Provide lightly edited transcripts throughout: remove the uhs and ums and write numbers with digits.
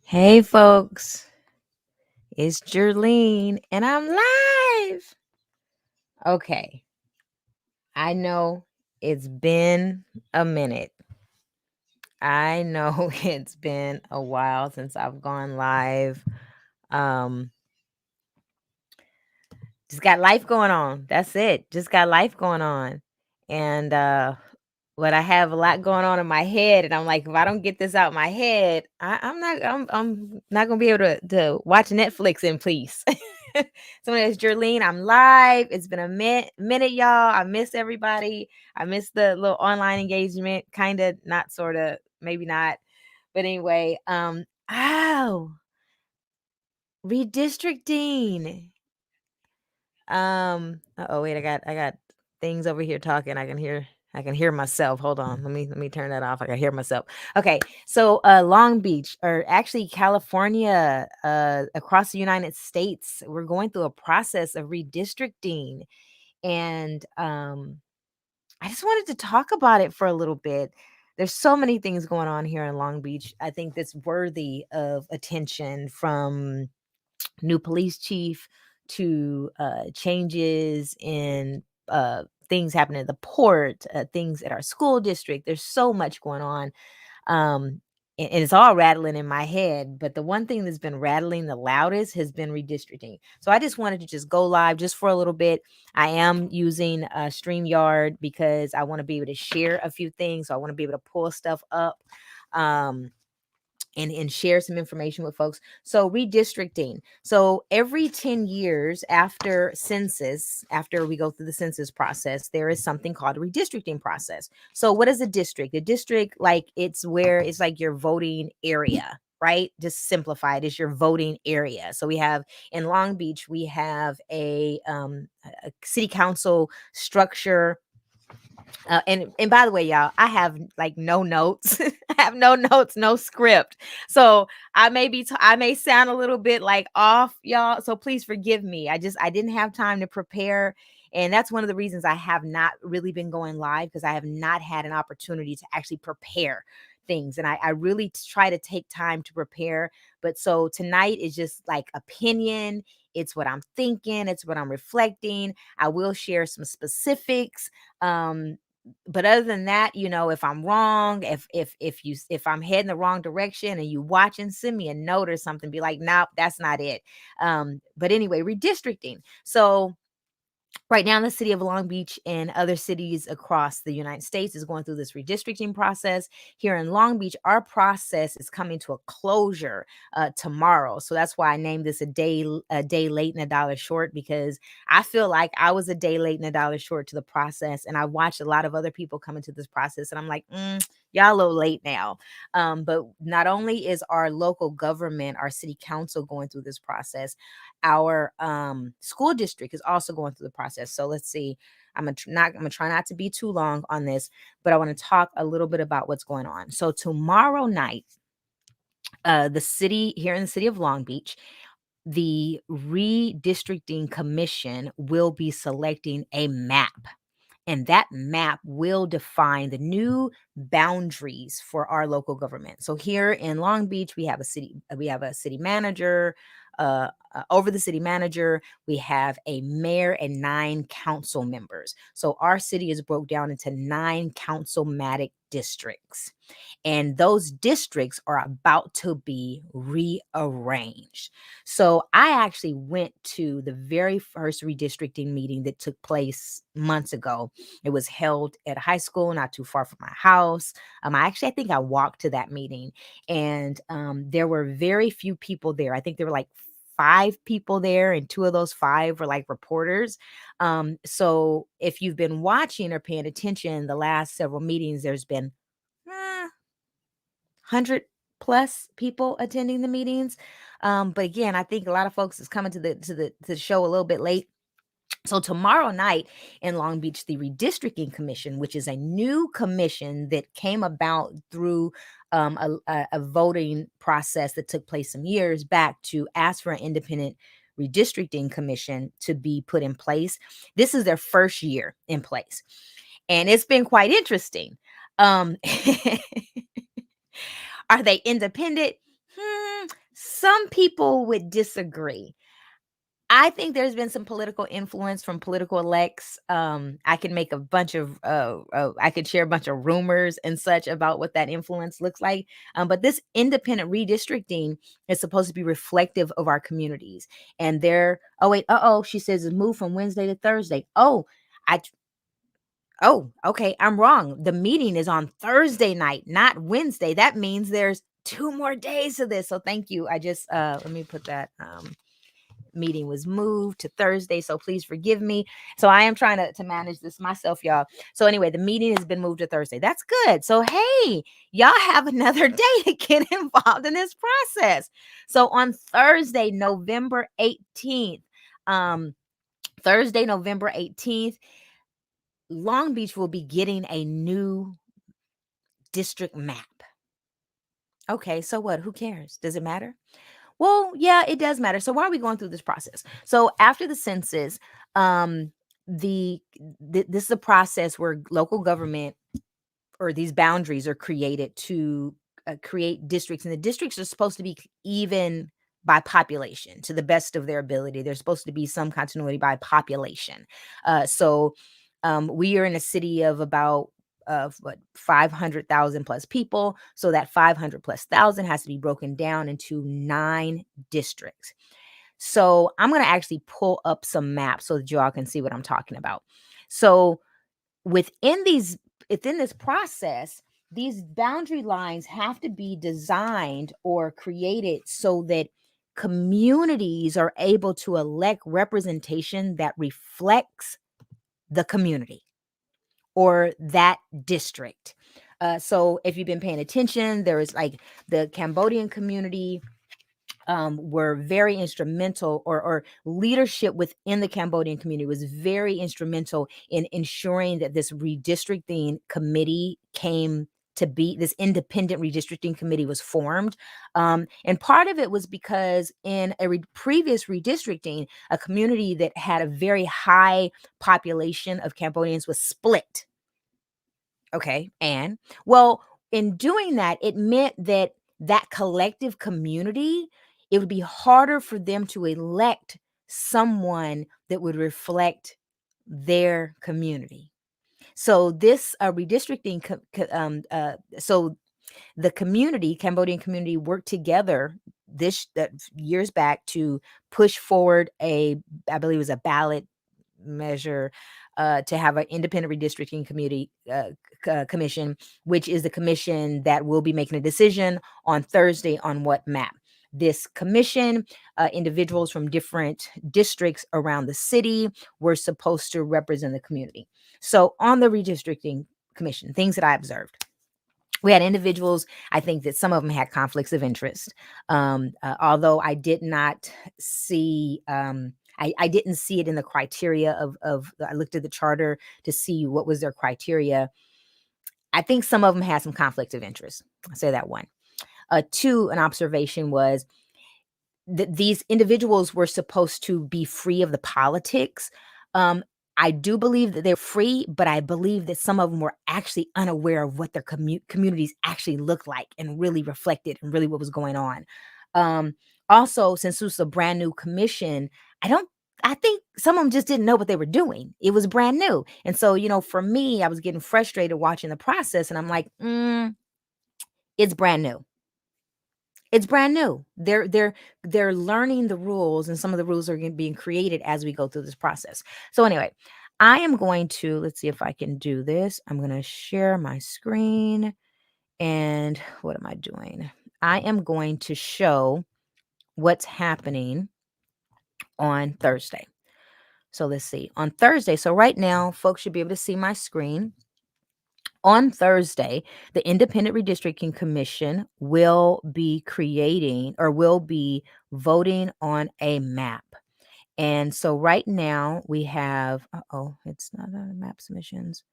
Hey, folks, it's Jerlene, and I'm live. Okay, I know it's been a minute. I know it's been a while since I've gone live. Just got life going on. That's it. Just got life going on. And but I have a lot going on in my head, and I'm like, if I don't get this out my head, I'm not gonna be able to watch Netflix in peace. So it's Jerlene. I'm live. It's been a minute, y'all. I miss everybody. I miss the little online engagement, kind of, not sort of, maybe not. But anyway, redistricting. Wait, I got things over here talking. I can hear myself. Hold on. Let me turn that off. I can hear myself. Okay. So Long Beach, or actually California, across the United States, we're going through a process of redistricting. And I just wanted to talk about it for a little bit. There's so many things going on here in Long Beach, I think, that's worthy of attention, from new police chief to changes in things happening at the port, things at our school district. There's so much going on. And it's all rattling in my head, but the one thing that's been rattling the loudest has been redistricting. So I just wanted to just go live just for a little bit. I am using StreamYard because I want to be able to share a few things. So I want to be able to pull stuff up. And share some information with folks. So redistricting. So every 10 years after census, after we go through the census process, there is something called a redistricting process. So what is a district? A district, like, it's like your voting area, right? Just simplify it, is your voting area. So we have in Long Beach, we have a city council structure. And by the way, y'all, I have like no notes. I have no notes, no script. So I may sound a little bit like off, y'all. So please forgive me. I didn't have time to prepare. And that's one of the reasons I have not really been going live, because I have not had an opportunity to actually prepare things. And I really try to take time to prepare. But so tonight is just like opinion. It's what I'm thinking. It's what I'm reflecting. I will share some specifics. But other than that, if I'm wrong, if I'm heading the wrong direction and you watching, send me a note or something. Be like, nope, that's not it. But anyway, redistricting. So right now, the city of Long Beach and other cities across the United States is going through this redistricting process. Here in Long Beach, our process is coming to a closure tomorrow. So that's why I named this a day late and a dollar short, because I feel like I was a day late and a dollar short to the process. And I watched a lot of other people come into this process, and I'm like, y'all a little late now. But not only is our local government, our city council, going through this process, our school district is also going through the process. So let's see. I'm gonna try not to be too long on this, but I want to talk a little bit about what's going on. So tomorrow night, the city here in the city of Long Beach, the redistricting commission will be selecting a map. And that map will define the new boundaries for our local government. So here in Long Beach, we have a city manager. Over the city manager, we have a mayor and 9 council members. So our city is broke down into 9 councilmatic districts. And those districts are about to be rearranged. So I actually went to the very first redistricting meeting that took place months ago. It was held at a high school not too far from my house. I think I walked to that meeting, and there were very few people there. I think there were like 5 people there, and 2 of those 5 were like reporters. So if you've been watching or paying attention the last several meetings, there's been 100 plus people attending the meetings. But again, I think a lot of folks is coming to the show a little bit late. So tomorrow night in Long Beach, the Redistricting Commission, which is a new commission that came about through a voting process that took place some years back to ask for an independent redistricting commission to be put in place. This is their first year in place, and it's been quite interesting. Um, are they independent? Some people would disagree. I think there's been some political influence from political elects. I can make a bunch of, I could share a bunch of rumors and such about what that influence looks like. But this independent redistricting is supposed to be reflective of our communities. And they're, oh, wait, she says it's moved from Wednesday to Thursday. I, okay, I'm wrong. The meeting is on Thursday night, not Wednesday. That means there's 2 more days to this. So thank you. I just, let me put that, meeting was moved to Thursday, so please forgive me. So I am trying to manage this myself, y'all. So anyway, the meeting has been moved to Thursday. That's good. So hey, y'all have another day to get involved in this process. So on Thursday, November 18th, Long Beach will be getting a new district map. Okay, so what? Who cares? Does it matter? Well, yeah, it does matter. So why are we going through this process? So after the census, this is a process where local government or these boundaries are created to create districts, and the districts are supposed to be even by population to the best of their ability. There's supposed to be some continuity by population. So we are in a city of about 500,000 plus people. So that 500 plus thousand has to be broken down into 9 districts. So I'm going to actually pull up some maps so that y'all can see what I'm talking about. So within this process, these boundary lines have to be designed or created so that communities are able to elect representation that reflects the community or that district. So if you've been paying attention, there is like the Cambodian community were very instrumental, or leadership within the Cambodian community was very instrumental in ensuring that this redistricting committee came to be. This independent redistricting committee was formed. And part of it was because in a previous redistricting, a community that had a very high population of Cambodians was split. Okay. And well, in doing that, it meant that collective community, it would be harder for them to elect someone that would reflect their community. So this redistricting, so the community, Cambodian community, worked together years back to push forward I believe it was a ballot measure to have an independent redistricting commission, which is the commission that will be making a decision on Thursday on what map. This commission, individuals from different districts around the city were supposed to represent the community. So on the redistricting commission, things that I observed, we had individuals, I think that some of them had conflicts of interest. Although I did not see, I didn't see it in the criteria I looked at the charter to see what was their criteria. I think some of them had some conflicts of interest. I'll say that one. 2, an observation was that these individuals were supposed to be free of the politics. I do believe that they're free, but I believe that some of them were actually unaware of what their communities actually looked like and really reflected and really what was going on. Also, since this was a brand new commission, I think some of them just didn't know what they were doing. It was brand new. And so, for me, I was getting frustrated watching the process, and I'm like, it's brand new. It's brand new. They're learning the rules, and some of the rules are being created as we go through this process. So anyway, I am going to, let's see if I can do this. I'm going to share my screen, and what am I doing? I am going to show what's happening on Thursday. So let's see. On Thursday, so right now, folks should be able to see my screen. On Thursday, the Independent Redistricting Commission will be creating or will be voting on a map. And so right now we have, it's not on the map submissions.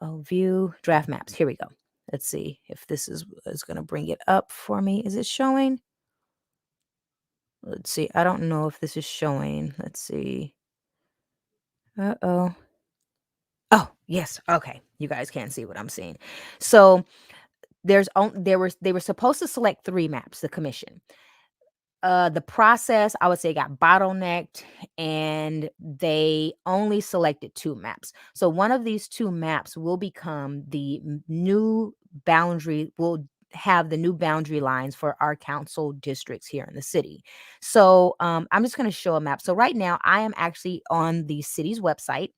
View draft maps. Here we go. Let's see if this is going to bring it up for me. Is it showing? Let's see. I don't know if this is showing. Let's see. Uh-oh. Oh, yes. Okay. You guys can't see what I'm seeing. So they were supposed to select 3 maps, the commission. The process, I would say, got bottlenecked and they only selected 2 maps. So one of these 2 maps will become the new boundary, will have the new boundary lines for our council districts here in the city. So I'm just going to show a map. So right now I am actually on the city's website.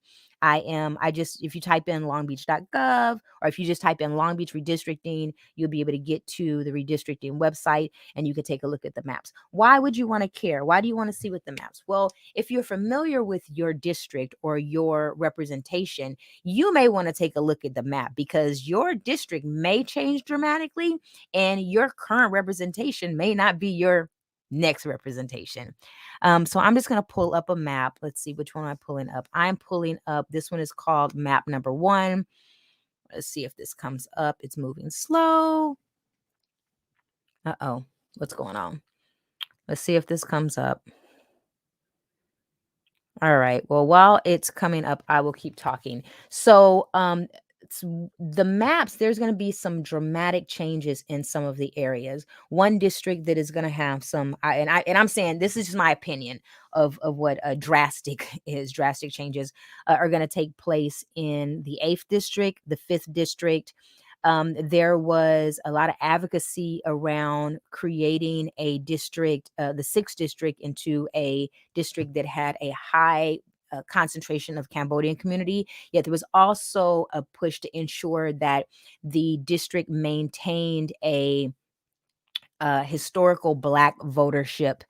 If you type in longbeach.gov or if you just type in Long Beach redistricting, you'll be able to get to the redistricting website and you can take a look at the maps. Why would you want to care? Why do you want to see what the maps? Well, if you're familiar with your district or your representation, you may want to take a look at the map because your district may change dramatically and your current representation may not be your next representation. So I'm just going to pull up a map. Let's see, which one am I pulling up? I'm pulling up, this one is called map number 1. Let's see if this comes up. It's moving slow. Uh-oh, what's going on? Let's see if this comes up. All right. Well, while it's coming up, I will keep talking. So, the maps, there's going to be some dramatic changes in some of the areas. One district that is going to have some, I'm saying this is just my opinion of what drastic is. Drastic changes are going to take place in the 8th district, the 5th district. There was a lot of advocacy around creating a district, the 6th district, into a district that had a high concentration of Cambodian community. Yet there was also a push to ensure that the district maintained a historical Black votership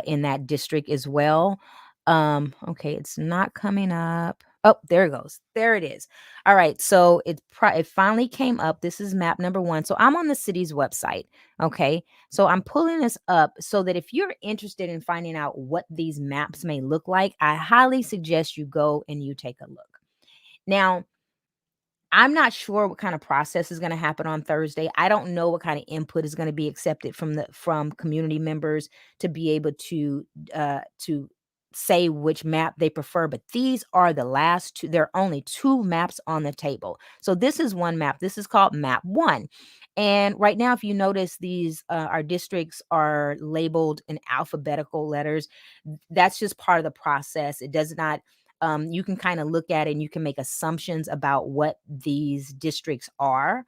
in that district as well. Okay, it's not coming up. Oh, there it goes. There it is. All right, so it finally came up. This is map number 1. So I'm on the city's website. Okay, so I'm pulling this up so that if you're interested in finding out what these maps may look like, I highly suggest you go and you take a look. Now, I'm not sure what kind of process is going to happen on Thursday. I don't know what kind of input is going to be accepted from community members to be able to say which map they prefer, but these are the last 2. There are only 2 maps on the table. So this is one map. This is called map 1. And right now, if you notice, these our districts are labeled in alphabetical letters. That's just part of the process. It does not you can kind of look at it and you can make assumptions about what these districts are.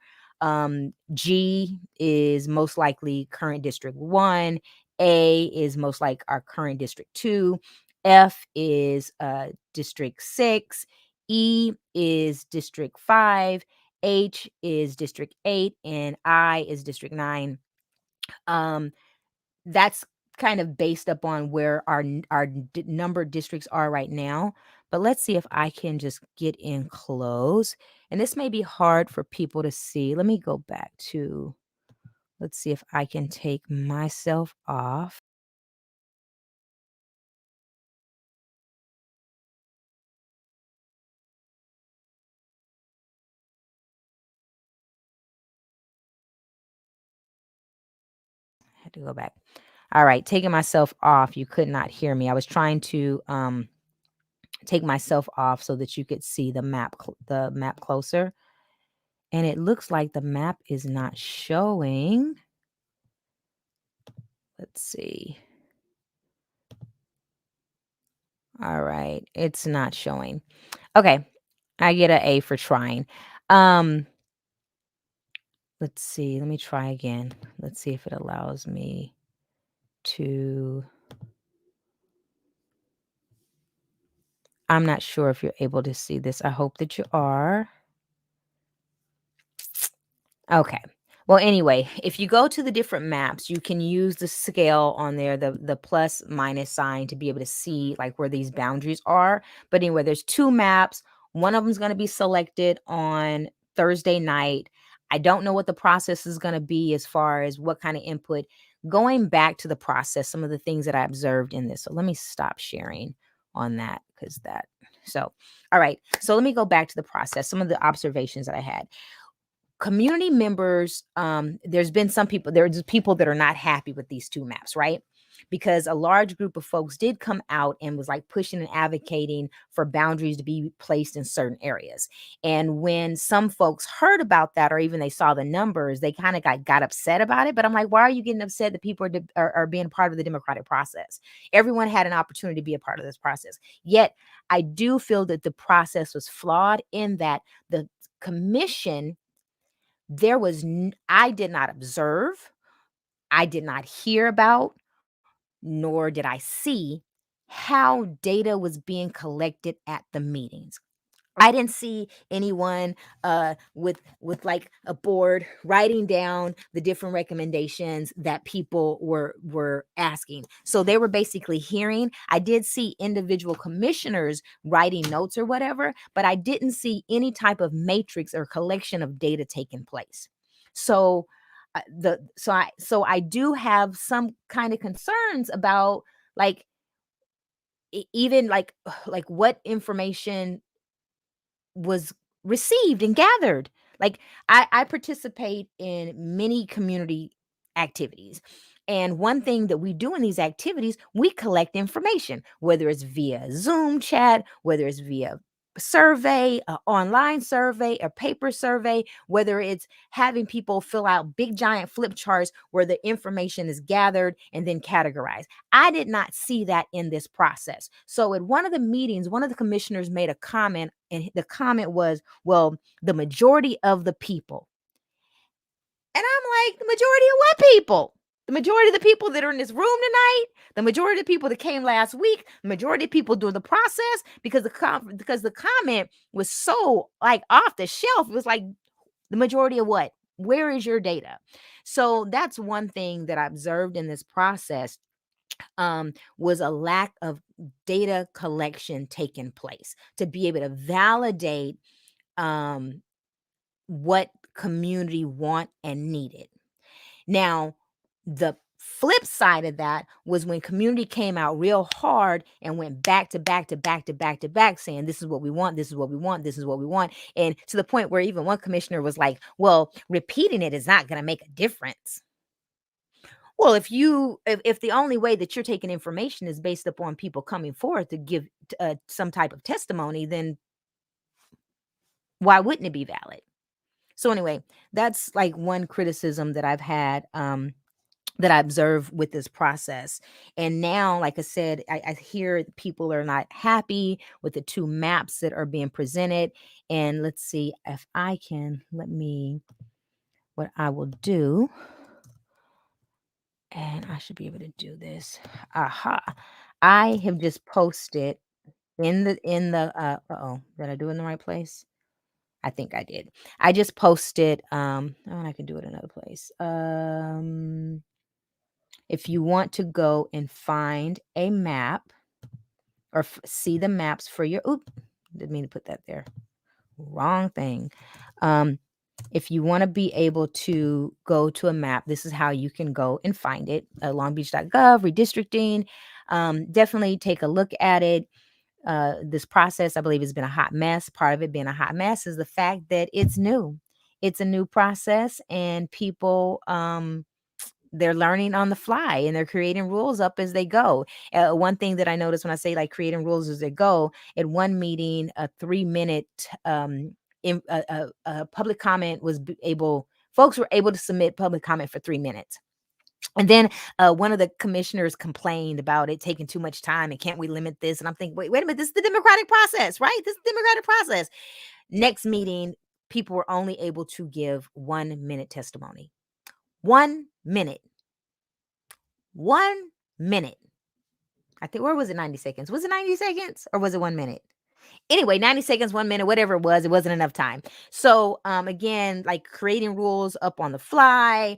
G is most likely current district 1. A is most like our current district 2. F is district 6. E is district 5. H is district 8 and I is district 9. Um, that's kind of based upon where our numbered districts are right now. But let's see if I can just get in close. And this may be hard for people to see. Let me go back to, let's see if I can take myself off. I had to go back. All right, taking myself off. You could not hear me. I was trying to take myself off so that you could see the map closer. And it looks like the map is not showing. Let's see. All right, it's not showing. Okay, I get an A for trying. Um, let's see. Let me try again. Let's see if it allows me to. I'm not sure if you're able to see this. I hope that you are. Okay. Well, anyway, if you go to the different maps, you can use the scale on there, the plus minus sign to be able to see like where these boundaries are. But anyway, there's two maps. One of them is going to be selected on Thursday night. I don't know what the process is going to be as far as what kind of input. Going back to the process, some of the things that I observed in this. So let me stop sharing on that because that. So, all right. So let me go back to the process. Some of the observations that I had. Community members, there's been some people, there's people that are not happy with these two maps, right? Because a large group of folks did come out and was like pushing and advocating for boundaries to be placed in certain areas. And when some folks heard about that, or even they saw the numbers, they kind of got upset about it. But I'm like, why are you getting upset that people are being part of the democratic process? Everyone had an opportunity to be a part of this process. Yet I do feel that the process was flawed in that the commission, I did not observe, I did not hear about, nor did I see how data was being collected at the meetings. I didn't see anyone with like a board writing down the different recommendations that people were asking. So they were basically hearing. I did see individual commissioners writing notes or whatever, but I didn't see any type of matrix or collection of data taking place. So I do have some kind of concerns about like even like what information was received and gathered. Like I participate in many community activities. And one thing that we do in these activities, we collect information, whether it's via Zoom chat, whether it's via survey, a online survey, a paper survey, whether it's having people fill out big giant flip charts where the information is gathered and then categorized. I did not see that in this process. So at one of the meetings, one of the commissioners made a comment, and the comment was, well, the majority of the people. And I'm like, the majority of what people? The majority of the people that are in this room tonight, the majority of the people that came last week, the majority of people doing the process, because the comment was so like off the shelf. It was like the majority of what? Where is your data? So that's one thing that I observed in this process, was a lack of data collection taking place to be able to validate um, what community want and needed. Now, the flip side of that was when community came out real hard and went back to back to back to back to back saying, this is what we want, this is what we want, this is what we want. And to the point where even one commissioner was like, well, repeating it is not going to make a difference. Well, if the only way that you're taking information is based upon people coming forth to give some type of testimony, then why wouldn't it be valid? So anyway, that's like one criticism that I've had, that I observe with this process. And now, like I said, I hear people are not happy with the two maps that are being presented. And let's see if I can, what I will do, and I should be able to do this. Aha. I have just posted in the did I do it in the right place? I think I did. I just posted, oh, and I can do it another place. If you want to go and find a map or see the maps for your, oop, didn't mean to put that there. Wrong thing. If you want to be able to go to a map, this is how you can go and find it. Longbeach.gov, redistricting. Definitely take a look at it. This process, I believe, has been a hot mess. Part of it being a hot mess is the fact that it's new. It's a new process, and people, they're learning on the fly and they're creating rules up as they go. One thing that I noticed when I say like creating rules as they go, at one meeting, a 3-minute public comment was folks were able to submit public comment for 3 minutes. And then one of the commissioners complained about it taking too much time and can't we limit this? And I'm thinking, wait a minute, this is the democratic process, right? This is the democratic process. Next meeting, people were only able to give 1-minute testimony. 1 minute. 1 minute. I think, or was it 90 seconds? Was it 90 seconds or was it 1 minute? Anyway, 90 seconds, 1 minute, whatever it wasn't enough time. So again, like creating rules up on the fly.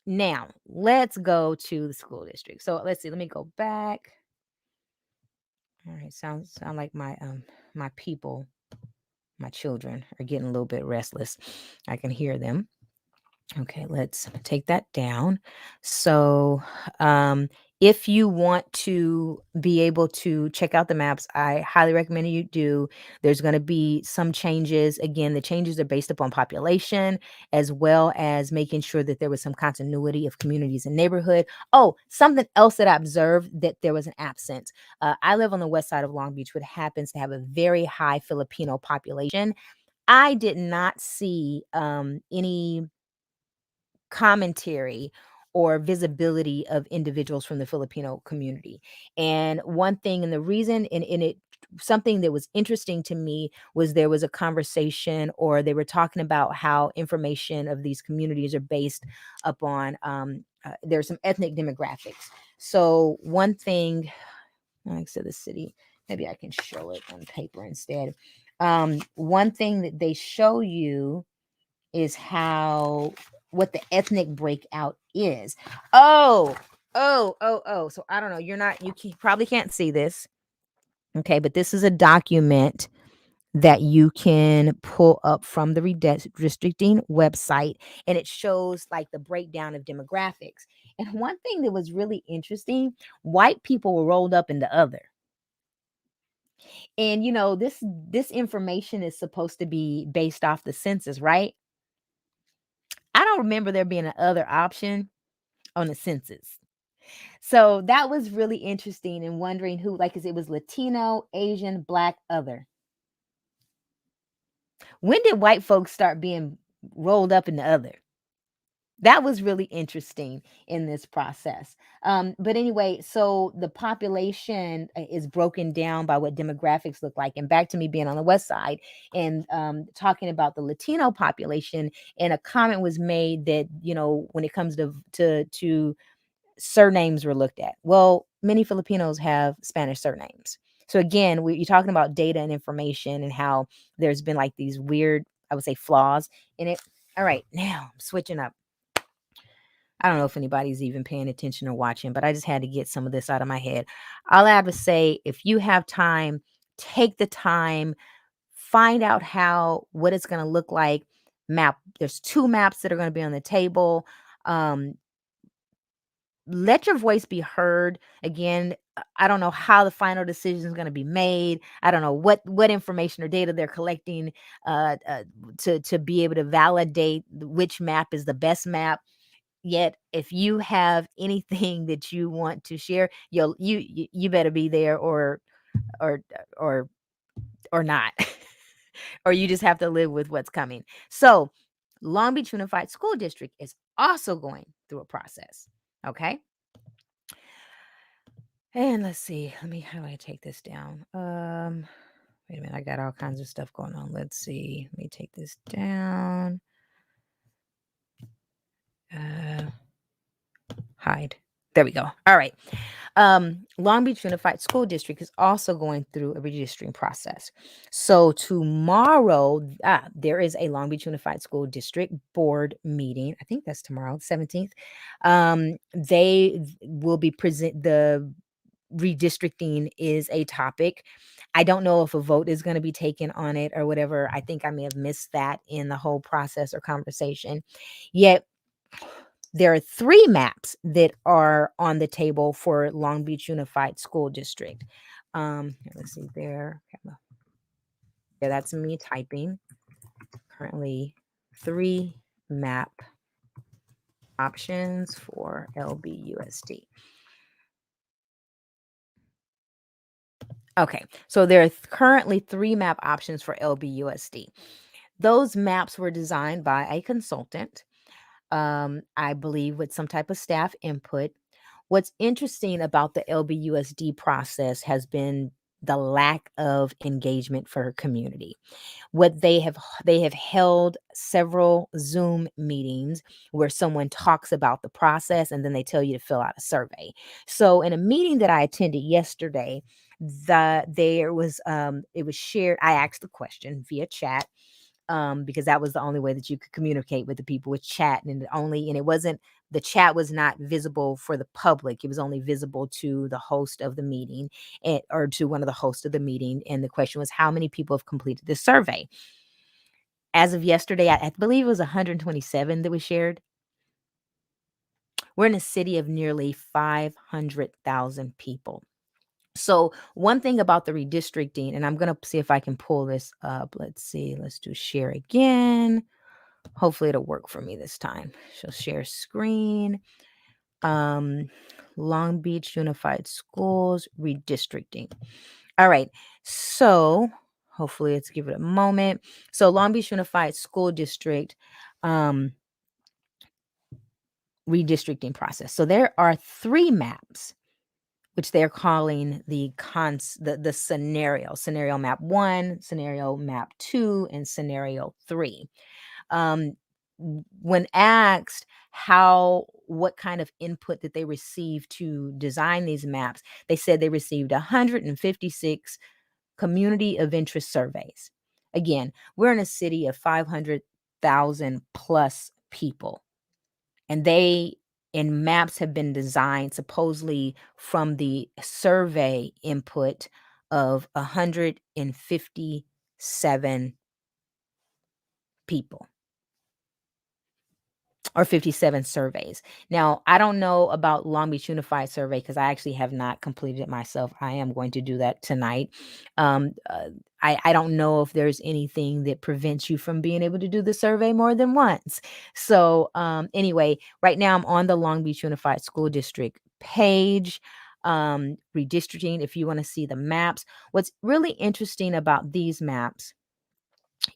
Now let's go to the school district. So let's see, let me go back. All right, sound like my people, my children are getting a little bit restless. I can hear them. Okay, let's take that down. So, if you want to be able to check out the maps, I highly recommend you do. There's going to be some changes. Again, the changes are based upon population, as well as making sure that there was some continuity of communities and neighborhood. Oh, something else that I observed, that there was an absence. I live on the west side of Long Beach, which happens to have a very high Filipino population. I did not see any commentary or visibility of individuals from the Filipino community. And one thing, and the reason, and it, something that was interesting to me was there was a conversation, or they were talking about how information of these communities are based upon there's some ethnic demographics. So one thing, like I said, the city, maybe I can show it on paper instead. One thing that they show you is how, what the ethnic breakout is. Oh. So I don't know. Probably can't see this. Okay, but this is a document that you can pull up from the redistricting website, and it shows like the breakdown of demographics. And one thing that was really interesting, white people were rolled up into other. And this information is supposed to be based off the census, right? I don't remember there being an other option on the census. So that was really interesting, and wondering who, like, 'cause it was Latino, Asian, Black, other. When did white folks start being rolled up in the other? That was really interesting in this process. But anyway, so the population is broken down by what demographics look like. And back to me being on the west side, and talking about the Latino population, and a comment was made that, when it comes to surnames were looked at. Well, many Filipinos have Spanish surnames. So again, you're talking about data and information, and how there's been like these weird, I would say, flaws in it. All right, now I'm switching up. I don't know if anybody's even paying attention or watching, but I just had to get some of this out of my head. All I have to say, if you have time, take the time, find out what it's going to look like. There's two maps that are going to be on the table. Um, let your voice be heard. Again, I don't know how the final decision is going to be made. I don't know what information or data they're collecting to be able to validate which map is the best map. Yet, if you have anything that you want to share, you better be there, or or or not. Or you just have to live with what's coming. So, Long Beach Unified School District is also going through a process. Okay. And let's see. How do I take this down? Wait a minute. I got all kinds of stuff going on. Let's see. Let me take this down. Hide. There we go. All right. Long Beach Unified School District is also going through a redistricting process. So tomorrow, there is a Long Beach Unified School District board meeting. I think that's tomorrow, 17th. They will be the redistricting is a topic. I don't know if a vote is going to be taken on it or whatever. I think I may have missed that in the whole process or conversation. Yet there are three maps that are on the table for Long Beach Unified School District. Let's see there. Yeah, that's me typing. Currently, three map options for LBUSD. Okay, so there are currently three map options for LBUSD. Those maps were designed by a consultant, I believe, with some type of staff input. What's interesting about the LBUSD process has been the lack of engagement for community. What they have held several Zoom meetings where someone talks about the process, and then they tell you to fill out a survey. So in a meeting that I attended yesterday, There was it was shared. I asked the question via chat, because that was the only way that you could communicate with the people, with chat, and it wasn't, the chat was not visible for the public. It was only visible to the host of the meeting, or to one of the hosts of the meeting. And the question was, how many people have completed this survey? As of yesterday, I believe it was 127 that was shared. We're in a city of nearly 500,000 people. So one thing about the redistricting, and I'm going to see if I can pull this up. Let's see. Let's do share again. Hopefully it'll work for me this time. So share screen. Um, Long Beach Unified Schools redistricting. All right. So hopefully let's give it a moment. So Long Beach Unified School District redistricting process. So there are 3 maps, which they're calling the scenario map 1, scenario map 2, and scenario 3. When asked what kind of input that they received to design these maps, they said they received 156 community of interest surveys. Again, we're in a city of 500,000 plus people, and maps have been designed supposedly from the survey input of 157 people, or 57 surveys. Now, I don't know about Long Beach Unified Survey because I actually have not completed it myself. I am going to do that tonight. I don't know if there's anything that prevents you from being able to do the survey more than once. So anyway, right now I'm on the Long Beach Unified School District page. Redistricting, if you want to see the maps. What's really interesting about these maps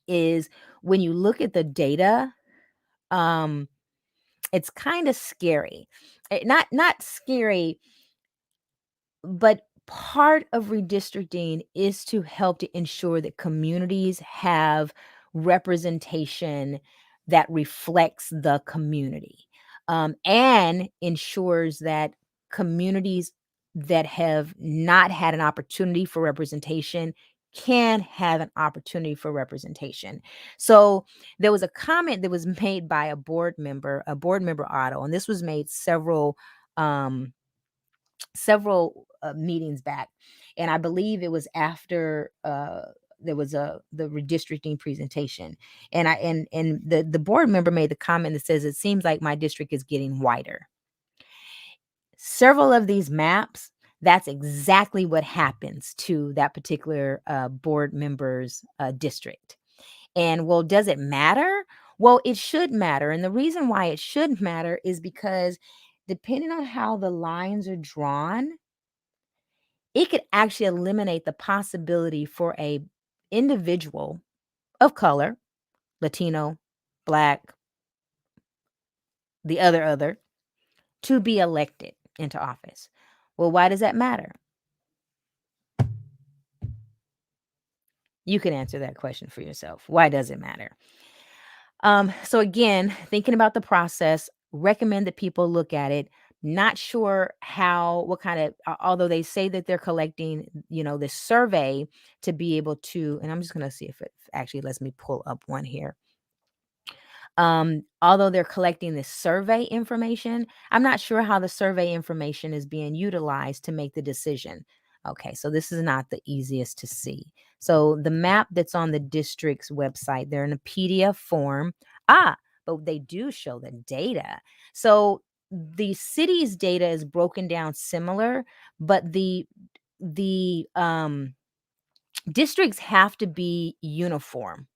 is when you look at the data, it's kind of scary. Not scary, but part of redistricting is to help to ensure that communities have representation that reflects the community, and ensures that communities that have not had an opportunity for representation can have an opportunity for representation. So there was a comment that was made by a board member, Otto, and this was made um, several meetings back, and I believe it was after there was the redistricting presentation, and the board member made the comment that says, it seems like my district is getting wider. Several of these maps, that's exactly what happens to that particular board member's district. And well, does it matter? Well, it should matter. And the reason why it should matter is because depending on how the lines are drawn, it could actually eliminate the possibility for a individual of color, Latino, Black, the other, to be elected into office. Well, why does that matter? You can answer that question for yourself. Why does it matter? So again, thinking about the process, recommend that people look at it. Not sure what kind of, although they say that they're collecting, this survey to be able to, and I'm just going to see if it actually lets me pull up one here. Although they're collecting this survey information, I'm not sure how the survey information is being utilized to make the decision. Okay, so this is not the easiest to see. So the map that's on the district's website, they're in a PDF form. But they do show the data. So the city's data is broken down similar, but the districts have to be uniform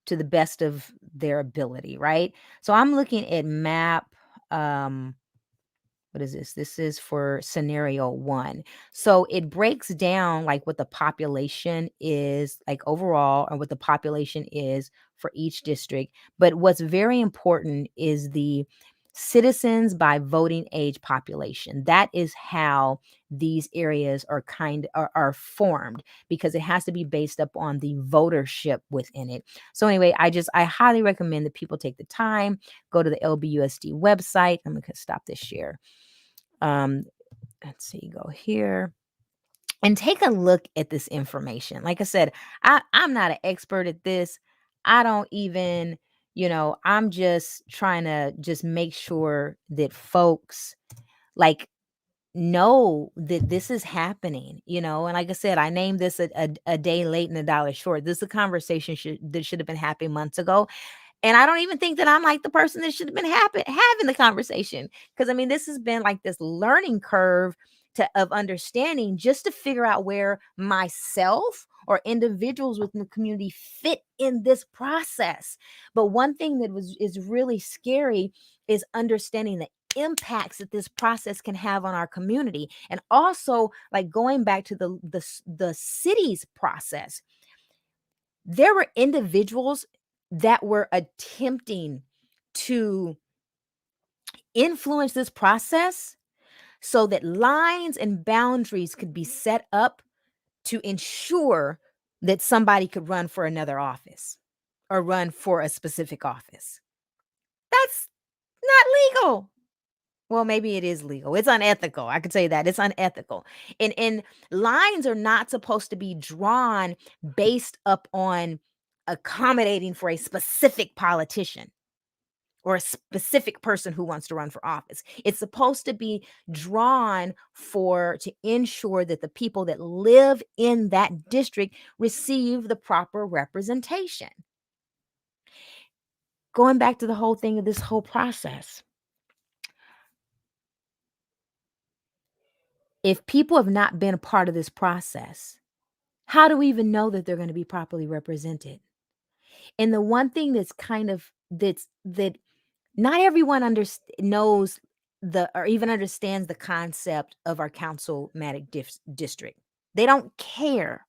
to the best of their ability, right? So I'm looking at map, what is this? This is for scenario 1. So it breaks down like what the population is like overall, or what the population is for each district. But what's very important is the citizens by voting age population. That is how these areas are formed, because it has to be based up on the votership within it. So anyway, I highly recommend that people take the time, go to the LBUSD website. I'm going to stop this share. Let's see, go here. and take a look at this information. Like I said, I'm not an expert at this. I don't even, I'm just trying to just make sure that folks like know that this is happening, and like I said, I named this a day late and a dollar short. This is a conversation that should have been happening months ago. And I don't even think that I'm like the person that should have been having the conversation. Because I mean, this has been like this learning curve of understanding, just to figure out where myself or individuals within the community fit in this process. But one thing that is really scary is understanding the impacts that this process can have on our community, and also like going back to the city's process. There were individuals that were attempting to influence this process so that lines and boundaries could be set up to ensure that somebody could run for another office or run for a specific office. That's not legal. Well, maybe it is legal. It's unethical. I could say that. It's unethical. And lines are not supposed to be drawn based up on accommodating for a specific politician or a specific person who wants to run for office. It's supposed to be drawn to ensure that the people that live in that district receive the proper representation. Going back to the whole thing of this whole process. If people have not been a part of this process, how do we even know that they're going to be properly represented? And the one thing that's that not everyone knows or even understands the concept of our councilmatic district. They don't care.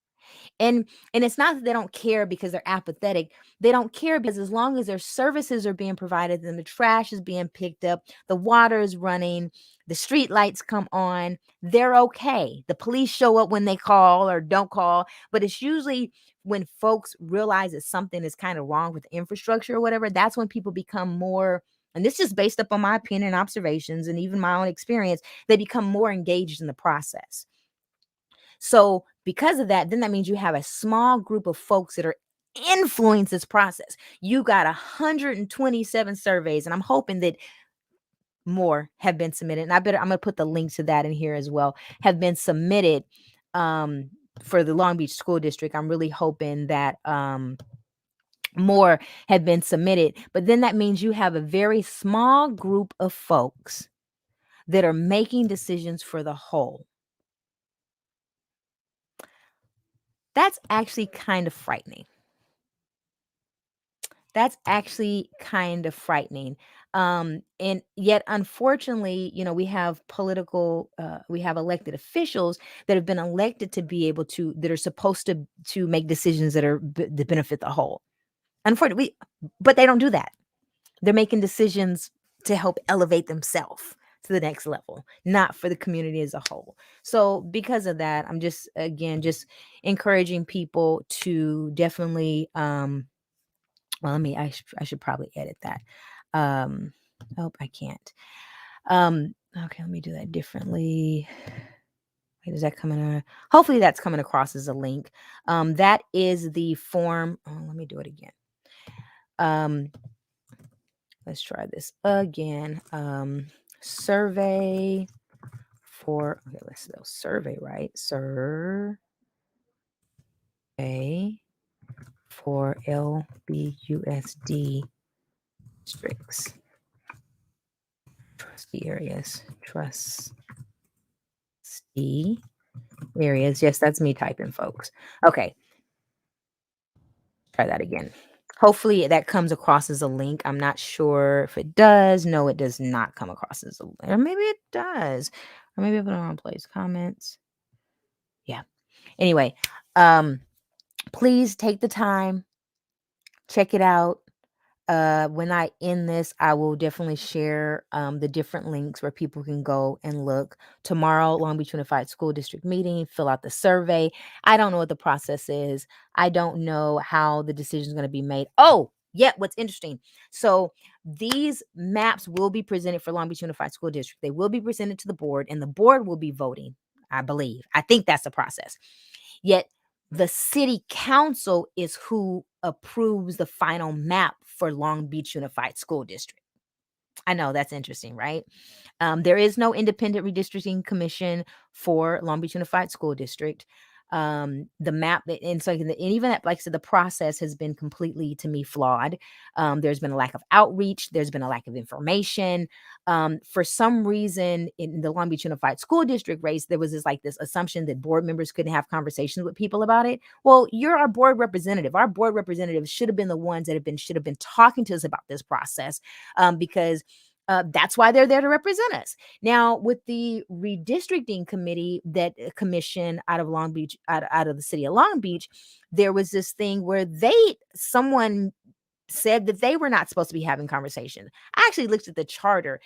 And it's not that they don't care because they're apathetic. They don't care because as long as their services are being provided, then the trash is being picked up, the water is running, the street lights come on, they're okay. The police show up when they call or don't call, but it's usually when folks realize that something is kind of wrong with infrastructure or whatever, that's when people become more, and this is based up on my opinion and observations and even my own experience, they become more engaged in the process. So because of that, then that means you have a small group of folks that are influence this process. You got 127 surveys, and I'm hoping that more have been submitted. And I'm gonna put the link to that in here as well. Have been submitted for the Long Beach School District. I'm really hoping that more have been submitted. But then that means you have a very small group of folks that are making decisions for the whole. That's actually kind of frightening. That's actually kind of frightening. And yet, unfortunately, we have we have elected officials that have been elected to be able that are supposed to make decisions that benefit the whole. Unfortunately, but they don't do that. They're making decisions to help elevate themselves to the next level, not for the community as a whole. So because of that, I'm just encouraging people to definitely well, I should probably edit that. Oh, I can't. Okay, let me do that differently. Wait, is that coming? Hopefully that's coming across as a link. That is the form. Oh, let me do it again. Let's try this again. Survey for, okay, let's spell survey right. Survey for LBUSD districts. Trustee areas. Trustee areas. Yes, that's me typing, folks. Okay. Try that again. Hopefully that comes across as a link. I'm not sure if it does. No, it does not come across as a link. Or maybe it does. Or maybe I put it on place. Comments. Yeah. Anyway, please take the time. Check it out. When I end this, I will definitely share the different links where people can go and look. Tomorrow, Long Beach Unified School District meeting, fill out the survey. I don't know what the process is. I don't know how the decision is going to be made. Oh, yeah, what's interesting. So these maps will be presented for Long Beach Unified School District. They will be presented to the board, and the board will be voting. I believe. I think that's the process. Yet the city council is who approves the final map for Long Beach Unified School District. I know that's interesting, right? There is no independent redistricting commission for Long Beach Unified School District. The map, and so and even that, like I said, the process has been completely, to me, flawed. There's been a lack of outreach. There's been a lack of information. For some reason, in the Long Beach Unified School District race, there was this assumption that board members couldn't have conversations with people about it. Well, you're our board representative. Our board representatives should have been the ones that should have been talking to us about this process, because that's why they're there to represent us. Now, with the redistricting committee that commission out of Long Beach, out of the city of Long Beach, there was this thing where someone said that they were not supposed to be having conversations. I actually looked at the charter.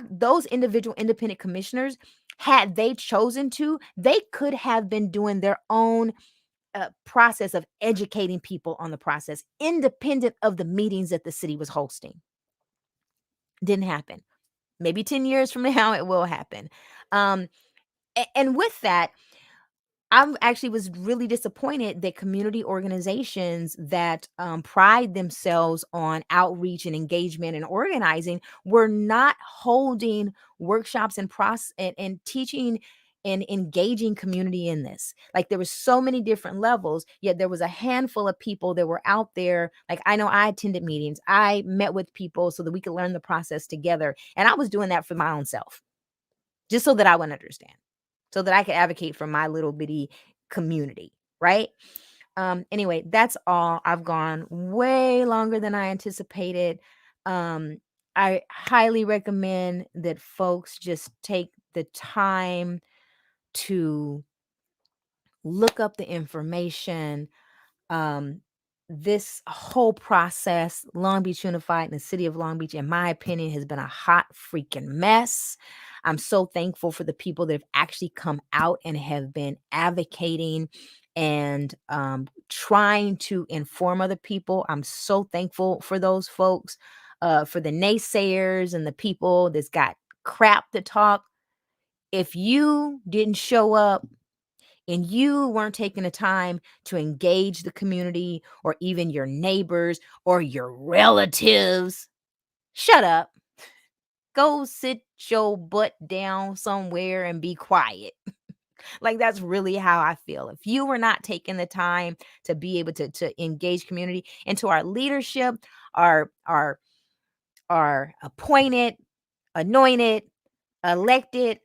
Those individual independent commissioners, had they chosen to, they could have been doing their own process of educating people on the process, independent of the meetings that the city was hosting. Didn't happen. Maybe 10 years from now, it will happen. And with that, I actually was really disappointed that community organizations that pride themselves on outreach and engagement and organizing were not holding workshops and teaching and engaging community in this. Like, there was so many different levels, yet there was a handful of people that were out there. Like, I know I attended meetings, I met with people so that we could learn the process together. And I was doing that for my own self, just so that I would understand, so that I could advocate for my little bitty community, right? Anyway, that's all. I've gone way longer than I anticipated. I highly recommend that folks just take the time to look up the information. um, this whole process, Long Beach Unified and the city of Long Beach, in my opinion, has been a hot freaking mess. I'm so thankful for the people that have actually come out and have been advocating and trying to inform other people. I'm so thankful for those folks, for the naysayers and the people that's got crap to talk. If you didn't show up and you weren't taking the time to engage the community or even your neighbors or your relatives, shut up. Go sit your butt down somewhere and be quiet. Like, that's really how I feel. If you were not taking the time to be able to engage community, and to our leadership, our appointed, anointed, elected,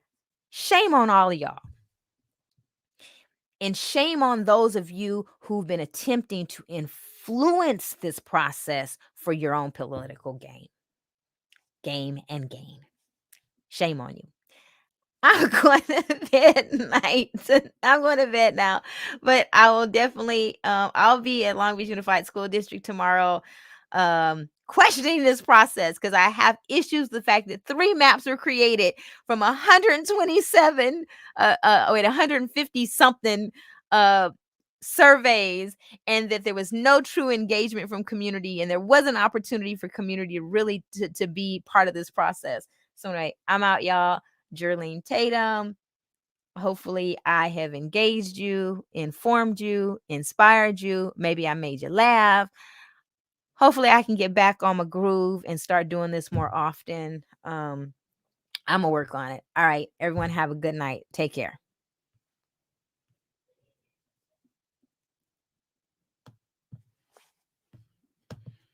shame on all of y'all. And shame on those of you who've been attempting to influence this process for your own political gain. Shame on you. I'm going to bed night. I'm going to bed now, but I will definitely, I'll be at Long Beach Unified School District tomorrow, questioning this process, because I have issues with the fact that 3 maps were created from 127, 150 something surveys, and that there was no true engagement from community, and there was an opportunity for community really to be part of this process. So anyway, I'm out, y'all. Jerlene Tatum. Hopefully, I have engaged you, informed you, inspired you. Maybe I made you laugh. Hopefully, I can get back on my groove and start doing this more often. I'm going to work on it. All right, everyone, have a good night. Take care.